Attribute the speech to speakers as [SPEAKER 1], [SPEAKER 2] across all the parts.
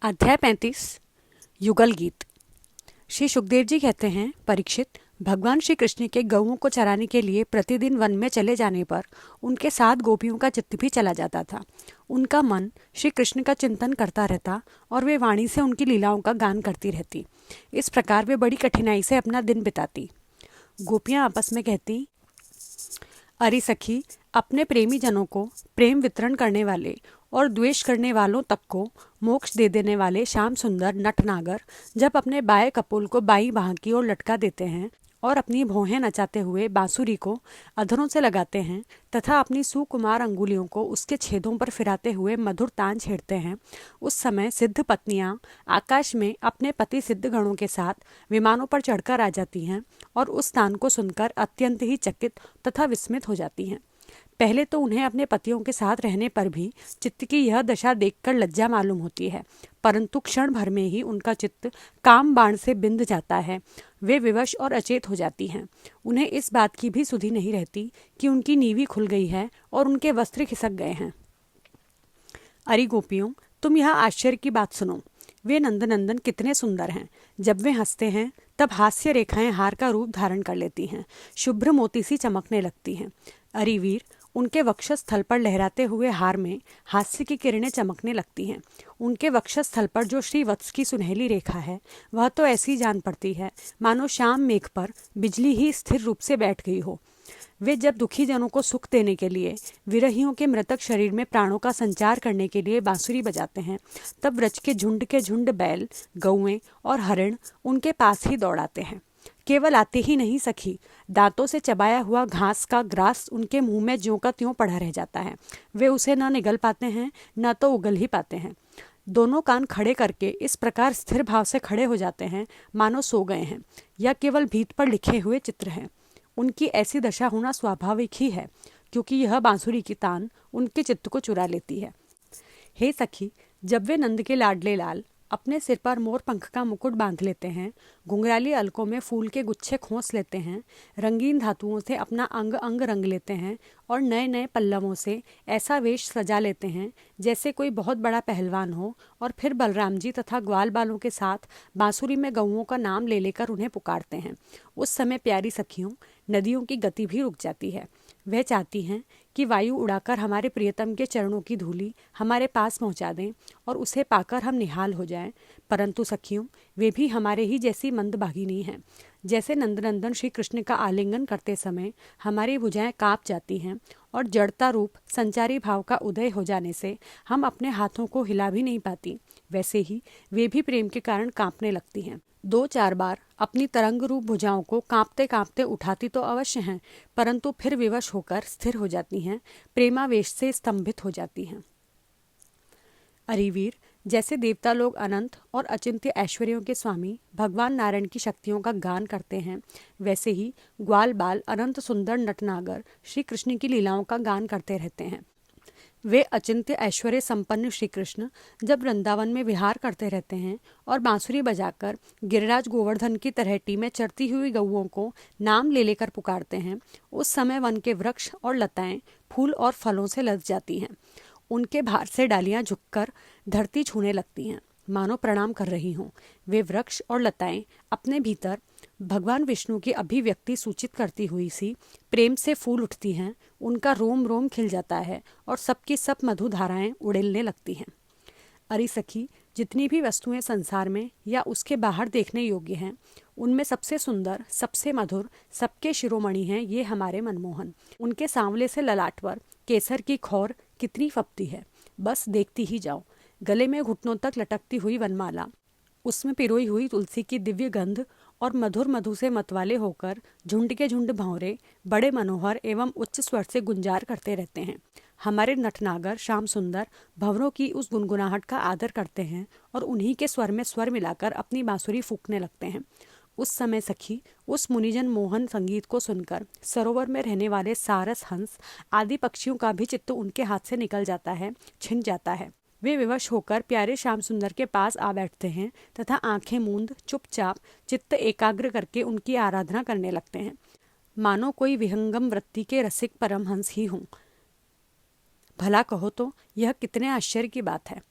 [SPEAKER 1] अध्याय 35 युगल गीत। श्री सुखदेव जी कहते हैं, परीक्षित, भगवान श्री कृष्ण के गौओं को चराने के लिए प्रतिदिन वन में चले जाने पर उनके साथ गोपियों का चित्त भी चला जाता था। उनका मन श्री कृष्ण का चिंतन करता रहता और वे वाणी से उनकी लीलाओं का गान करती रहती। इस प्रकार वे बड़ी कठिनाई से अपना दिन बिताती। गोपियां आपस में कहती, अरे सखी, अपने प्रेमी जनों को प्रेम वितरण करने वाले और द्वेष करने वालों तक को मोक्ष दे देने वाले श्याम सुंदर नटनागर जब अपने बाएं कपोल को बाईं बाह की ओर लटका देते हैं और अपनी भौहें नचाते हुए बांसुरी को अधरों से लगाते हैं तथा अपनी सुकुमार अंगुलियों को उसके छेदों पर फिराते हुए मधुर तान छेड़ते हैं, उस समय सिद्ध पत्नियां आकाश में अपने पति सिद्ध गणों के साथ विमानों पर चढ़कर आ जाती हैं और उस तान को सुनकर अत्यंत ही चकित तथा विस्मित हो जाती हैं। पहले तो उन्हें अपने पतियों के साथ रहने पर भी चित्त की यह दशा देखकर लज्जा मालूम होती है, परंतु क्षण भर में ही उनका चित्त काम बाण से बिंध जाता है। वे विवश और अचेत हो जाती हैं। उन्हें इस बात की भी सुधि नहीं रहती कि उनकी नीवी खुल गई है और उनके वस्त्र खिसक गए हैं। अरे गोपियों, तुम यह आश्चर्य की बात सुनो। वे नंदनंदन कितने सुंदर हैं। जब वे हंसते हैं तब हास्य रेखाएं हार का रूप धारण कर लेती हैं, शुभ्र मोती सी चमकने लगती हैं। अरे वीर, उनके वक्षस्थल पर लहराते हुए हार में हास्य की किरणें चमकने लगती हैं। उनके वक्षस्थल पर जो श्रीवत्स की सुनहली रेखा है वह तो ऐसी जान पड़ती है मानो शाम मेघ पर बिजली ही स्थिर रूप से बैठ गई हो। वे जब दुखी जनों को सुख देने के लिए, विरहियों के मृतक शरीर में प्राणों का संचार करने के लिए बांसुरी बजाते हैं, तब व्रज के झुंड बैल, गौएं और हरिण उनके पास ही दौड़ाते हैं। केवल आते ही नहीं सखी, दांतों से चबाया हुआ घास का ग्रास उनके मुंह में ज्यों का त्यों पड़ा रह जाता है। वे उसे न निगल पाते हैं न तो उगल ही पाते हैं। दोनों कान खड़े करके इस प्रकार स्थिर भाव से खड़े हो जाते हैं मानो सो गए हैं या केवल भीत पर लिखे हुए चित्र हैं। उनकी ऐसी दशा होना स्वाभाविक ही है, क्योंकि यह बांसुरी की तान उनके चित्त को चुरा लेती है। हे सखी, जब वे नंद के लाडले लाल अपने सिर पर मोर पंख का मुकुट बांध लेते हैं, घुंघराली अलकों में फूल के गुच्छे खोस लेते हैं, रंगीन धातुओं से अपना अंग अंग रंग लेते हैं और नए नए पल्लवों से ऐसा वेश सजा लेते हैं जैसे कोई बहुत बड़ा पहलवान हो, और फिर बलराम जी तथा ग्वाल बालों के साथ बांसुरी में गौओं का नाम ले लेकर उन्हें पुकारते हैं, उस समय प्यारी सखियों, नदियों की गति भी रुक जाती है। वह चाहती हैं कि वायु उड़ाकर हमारे प्रियतम के चरणों की धूलि हमारे पास पहुंचा दें और उसे पाकर हम निहाल हो जाएं, परंतु सखियों, वे भी हमारे ही जैसी मंदभागिनी हैं। जैसे नंदनंदन श्री कृष्ण का आलिंगन करते समय हमारी भुजाएं कांप जाती हैं और जड़ता रूप संचारी भाव का उदय हो जाने से हम अपने हाथों को हिला भी नहीं पाती, वैसे ही वे भी प्रेम के कारण कांपने लगती हैं। 2-4 बार अपनी तरंग रूप भुजाओं को कांपते कांपते उठाती तो अवश्य हैं, परंतु फिर विवश होकर स्थिर हो जाती हैं, प्रेमावेश से स्तंभित हो जाती हैं। अरिवीर, जैसे देवता लोग अनंत और अचिंत्य ऐश्वर्यों के स्वामी भगवान नारायण की शक्तियों का गान करते हैं, वैसे ही ग्वाल बाल अनंत सुंदर नटनागर श्री कृष्ण की लीलाओं का गान करते रहते हैं। वे अचिंत्य ऐश्वर्य संपन्न श्री कृष्ण जब वृंदावन में विहार करते रहते हैं और बांसुरी बजाकर गिरिराज गोवर्धन की तलहटी में चरती हुई गौओं को नाम ले लेकर पुकारते हैं, उस समय वन के वृक्ष और लताएं फूल और फलों से लद जाती हैं। उनके भार से डालियां झुककर धरती छूने लगती हैं, मानो प्रणाम कर रही हों। वे वृक्ष और लताएं अपने भीतर भगवान विष्णु की अभिव्यक्ति सूचित करती हुई सी प्रेम से फूल उठती हैं, उनका रोम रोम खिल जाता है और सबकी सब मधुधाराएं उड़ेलने लगती हैं। अरे सखी, जितनी भी वस्तुएं संसार में या उसके बाहर देखने योग्य हैं, उनमें सबसे सुंदर, सबसे मधुर, सबके शिरोमणि हैं ये हमारे मनमोहन। उनके सांवले से ललाट पर केसर की खौर कितनी फपती है, बस देखती ही जाओ। गले में घुटनों तक लटकती हुई वनमाला, उसमें पिरोई हुई तुलसी की दिव्य गंध और मधुर मधु से मतवाले होकर झुंड के झुंड भंवरे बड़े मनोहर एवं उच्च स्वर से गुंजार करते रहते हैं। हमारे नटनागर श्याम सुंदर भंवरों की उस गुनगुनाहट का आदर करते हैं और उन्हीं के स्वर में स्वर मिलाकर अपनी बांसुरी फूंकने लगते हैं। उस समय सखी, उस मुनिजन मोहन संगीत को सुनकर सरोवर में रहने वाले सारस, हंस आदि पक्षियों का भी चित्त उनके हाथ से निकल जाता है, छिन जाता है। वे विवश होकर प्यारे श्याम सुंदर के पास आ बैठते हैं तथा आंखें मूंद चुपचाप चित्त एकाग्र करके उनकी आराधना करने लगते हैं, मानो कोई विहंगम वृत्ति के रसिक परमहंस ही हों। भला कहो तो यह कितने आश्चर्य की बात है।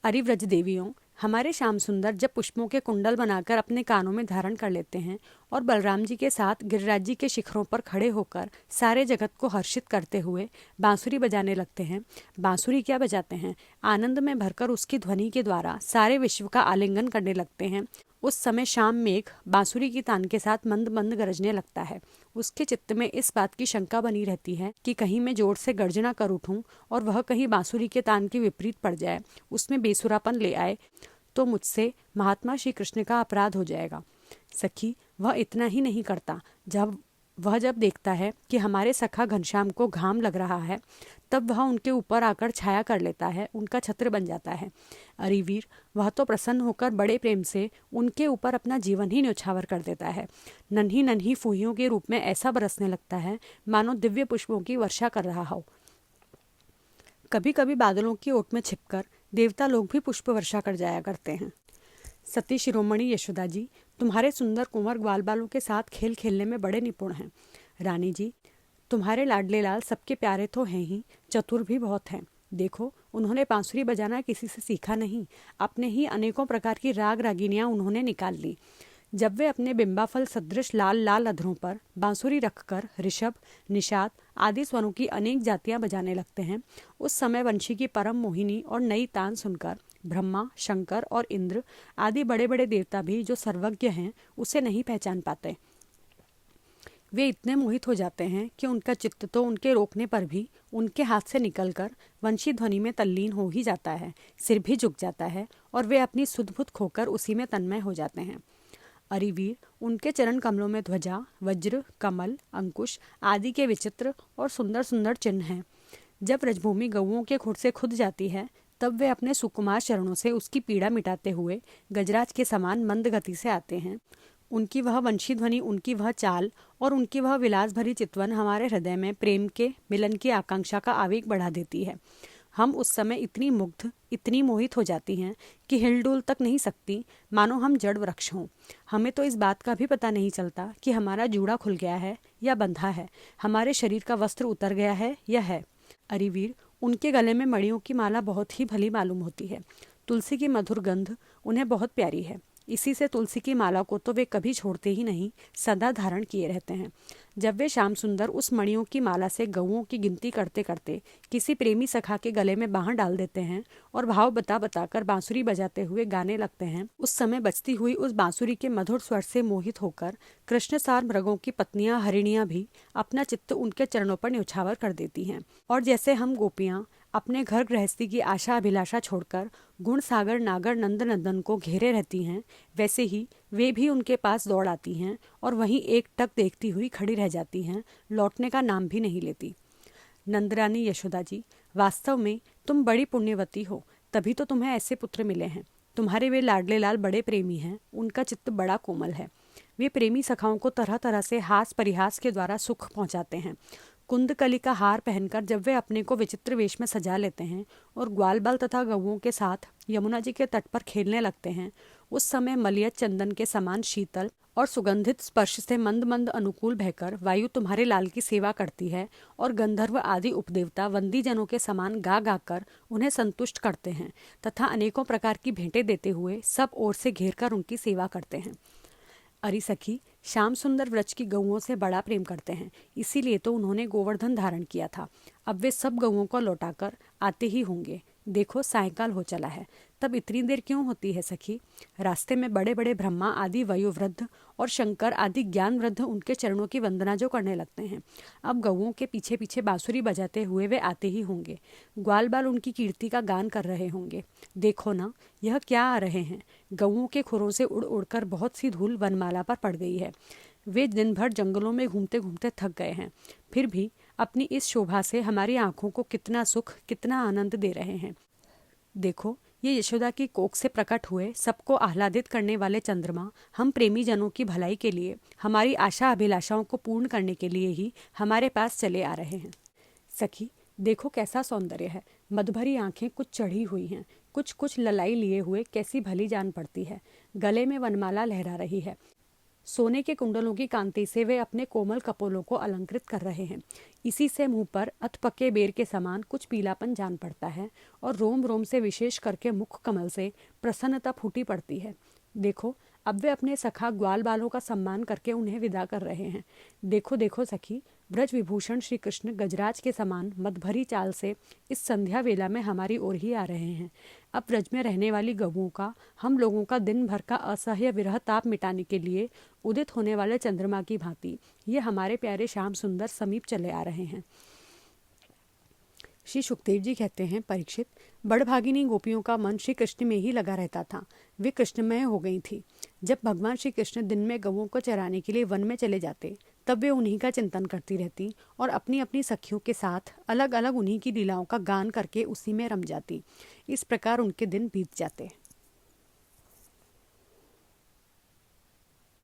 [SPEAKER 1] अरे व्रज देवियों, हमारे श्याम सुंदर जब पुष्पों के कुंडल बनाकर अपने कानों में धारण कर लेते हैं और बलराम जी के साथ गिरिराज जी के शिखरों पर खड़े होकर सारे जगत को हर्षित करते हुए बांसुरी बजाने लगते हैं। बांसुरी क्या बजाते हैं, आनंद में भरकर उसकी ध्वनि के द्वारा सारे विश्व का आलिंगन करने लगते हैं। उस समय शाम मेघ बांसुरी की तान के साथ मंद मंद गरजने लगता है। उसके चित्त में इस बात की शंका बनी रहती है कि कहीं मैं जोर से गर्जना कर उठूं और वह कहीं बांसुरी के तान के विपरीत पड़ जाए, उसमें बेसुरापन ले आए, तो मुझसे महात्मा श्री कृष्ण का अपराध हो जाएगा। सखी, वह इतना ही नहीं करता, जब देखता है कि हमारे सखा घनश्याम को घाम लग रहा है, तब वह उनके ऊपर आकर छाया कर लेता है, उनका छत्र बन जाता है। अरे वीर, वह तो प्रसन्न होकर बड़े प्रेम से उनके ऊपर अपना जीवन ही न्यौछावर कर देता है। नन्ही नन्ही फूहियों के रूप में ऐसा बरसने लगता है मानो दिव्य पुष्पों की वर्षा कर रहा हो। कभी कभी बादलों की ओट में छिपकर देवता लोग भी पुष्प वर्षा कर जाया करते हैं। सती शिरोमणि यशोदा जी तुम्हारे सुंदर कुंवर ग्वाल बालों के साथ खेल खेलने में बड़े निपुण हैं। रानी जी, तुम्हारे लाडले लाल सबके प्यारे तो हैं ही, चतुर भी बहुत हैं। देखो, उन्होंने बांसुरी बजाना किसी से सीखा नहीं, अपने ही अनेकों प्रकार की राग रागिनियां उन्होंने निकाल ली। जब वे अपने बिंबाफल सदृश लाल लाल अधरों पर बांसुरी रखकर ऋषभ, निषाद आदि स्वरों की अनेक जातियां बजाने लगते हैं, उस समय वंशी की परम मोहिनी और नई तान सुनकर ब्रह्मा, शंकर और इंद्र आदि बड़े बड़े देवता भी जो सर्वज्ञ हैं उसे नहीं पहचान पाते। वे इतने मोहित हो जाते हैं कि उनका चित्त तो उनके रोकने पर भी उनके हाथ से निकलकर वंशी ध्वनि में तल्लीन हो ही जाता है, सिर भी झुक जाता है और वे अपनी सुध बुध खोकर उसी में तन्मय हो जाते हैं। अरे वीर, उनके चरण कमलों में ध्वजा, वज्र, कमल, अंकुश आदि के विचित्र और सुंदर सुंदर चिन्ह हैं। जब रजभूमि गऊओं के खुर से खुद जाती है, तब वे अपने सुकुमार चरणों से उसकी पीड़ा मिटाते हुए गजराज के समान मंद गति से आते हैं। उनकी वह वंशी ध्वनि, उनकी वह चाल और उनकी वह विलास भरी चितवन हमारे हृदय में प्रेम के मिलन की आकांक्षा का आवेग बढ़ा देती है। हम उस समय इतनी मुग्ध, इतनी मोहित हो जाती हैं कि हिलडुल तक नहीं सकती, मानो हम जड़ वृक्ष हों। हमें तो इस बात का भी पता नहीं चलता कि हमारा जूड़ा खुल गया है या बंधा है, हमारे शरीर का वस्त्र उतर गया है या है। अरे वीर, उनके गले में मणियों की माला बहुत ही भली मालूम होती है। तुलसी की मधुर गंध उन्हें बहुत प्यारी है। इसी से तुलसी की माला को तो वे कभी छोड़ते ही नहीं, सदा धारण किए रहते हैं। जब वे श्याम सुंदर उस मणियों की माला से गऊओं की गिनती करते करते किसी प्रेमी सखा के गले में बाँह डाल देते हैं और भाव बता बताकर बांसुरी बजाते हुए गाने लगते हैं, उस समय बजती हुई उस बांसुरी के मधुर स्वर से मोहित होकर कृष्णसार मृगों की पत्नियां हरिणियां भी अपना चित्त उनके चरणों पर न्यौछावर कर देती हैं। और जैसे हम गोपियां अपने घर गृहस्थी की आशा अभिलाषा छोड़कर गुण सागर नागर नंद नंदन को घेरे रहती हैं, वैसे ही वे भी उनके पास दौड़ आती हैं और वहीं एक टक देखती हुई खड़ी रह जाती हैं, लौटने का नाम भी नहीं लेती। नंदरानी यशोदा जी, वास्तव में तुम बड़ी पुण्यवती हो, तभी तो तुम्हें ऐसे पुत्र मिले हैं। तुम्हारे वे लाडले लाल बड़े प्रेमी हैं, उनका चित्त बड़ा कोमल है। वे प्रेमी सखाओं को तरह तरह से हास परिहास के द्वारा सुख पहुंचाते हैं। कुंदकली का हार पहनकर जब वे अपने को विचित्र वेश में सजा लेते हैं और ग्वाल बाल तथा गऊओं के साथ यमुना जी के तट पर खेलने लगते हैं, उस समय मलियत चंदन के समान शीतल और सुगंधित स्पर्श से मंद मंद अनुकूल बहकर वायु तुम्हारे लाल की सेवा करती है और गंधर्व आदि उपदेवता वंदी जनों के समान गा गा कर उन्हें संतुष्ट करते हैं तथा अनेकों प्रकार की भेंटें देते हुए सब ओर से घेर कर उनकी सेवा करते हैं। अरे सखी, श्याम सुंदर व्रज की गऊओं से बड़ा प्रेम करते हैं, इसीलिए तो उन्होंने गोवर्धन धारण किया था। अब वे सब गऊओं को लौटाकर आते ही होंगे। देखो, सायंकाल हो चला है, तब इतनी देर क्यों होती है सखी? रास्ते में बड़े बड़े ब्रह्मा आदि वयोवृद्ध और शंकर आदि ज्ञान वृद्ध उनके चरणों की वंदना जो करने लगते हैं। अब गऊओं के पीछे पीछे बांसुरी बजाते हुए वे आते ही होंगे। ग्वाल बाल उनकी कीर्ति का गान कर रहे होंगे। देखो ना, यह क्या आ रहे हैं। गऊओं के खुरों से उड़ उड़कर बहुत सी धूल वनमाला पर पड़ गई है। वे दिन भर जंगलों में घूमते घूमते थक गए हैं, फिर भी अपनी इस शोभा से हमारी आंखों को कितना सुख, कितना आनंद दे रहे हैं। देखो, ये यशोदा की कोख से प्रकट हुए सबको आह्लादित करने वाले चंद्रमा हम प्रेमी जनों की भलाई के लिए, हमारी आशा अभिलाषाओं को पूर्ण करने के लिए ही हमारे पास चले आ रहे हैं। सखी, देखो कैसा सौंदर्य है। मधुभरी आंखें कुछ चढ़ी हुई हैं, कुछ ललाई लिए हुए कैसी भली जान पड़ती है। गले में वनमाला लहरा रही है। सोने के कुंडलों की कांति से वे अपने कोमल कपोलों को अलंकृत कर रहे हैं। इसी से मुंह पर अधपके बेर के समान कुछ पीलापन जान पड़ता है और रोम रोम से, विशेष करके मुख कमल से प्रसन्नता फूटी पड़ती है। देखो, अब वे अपने सखा ग्वाल बालों का सम्मान करके उन्हें विदा कर रहे हैं। देखो देखो सखी, ब्रज विभूषण श्री कृष्ण गजराज के समान मदभरी चाल से इस संध्या वेला में हमारी ओर ही आ रहे हैं। अब ब्रज में रहने वाली गऊओं का, हम लोगों का दिन भर का असह्य विरह ताप मिटाने के लिए उदित होने वाले चंद्रमा की भांति ये हमारे प्यारे श्याम सुंदर समीप चले आ रहे हैं। श्री सुखदेव जी कहते हैं, परीक्षित, बड़भागिनी गोपियों का मन श्री कृष्ण में ही लगा रहता था। वे कृष्णमय हो गई थी। जब भगवान श्री कृष्ण दिन में गऊओं को चराने के लिए वन में चले जाते, तब वे उन्हीं का चिंतन करती रहती और अपनी अपनी सखियों के साथ अलग अलग उन्हीं की लीलाओं का गान करके उसी में रम जाती। इस प्रकार उनके दिन बीत जाते।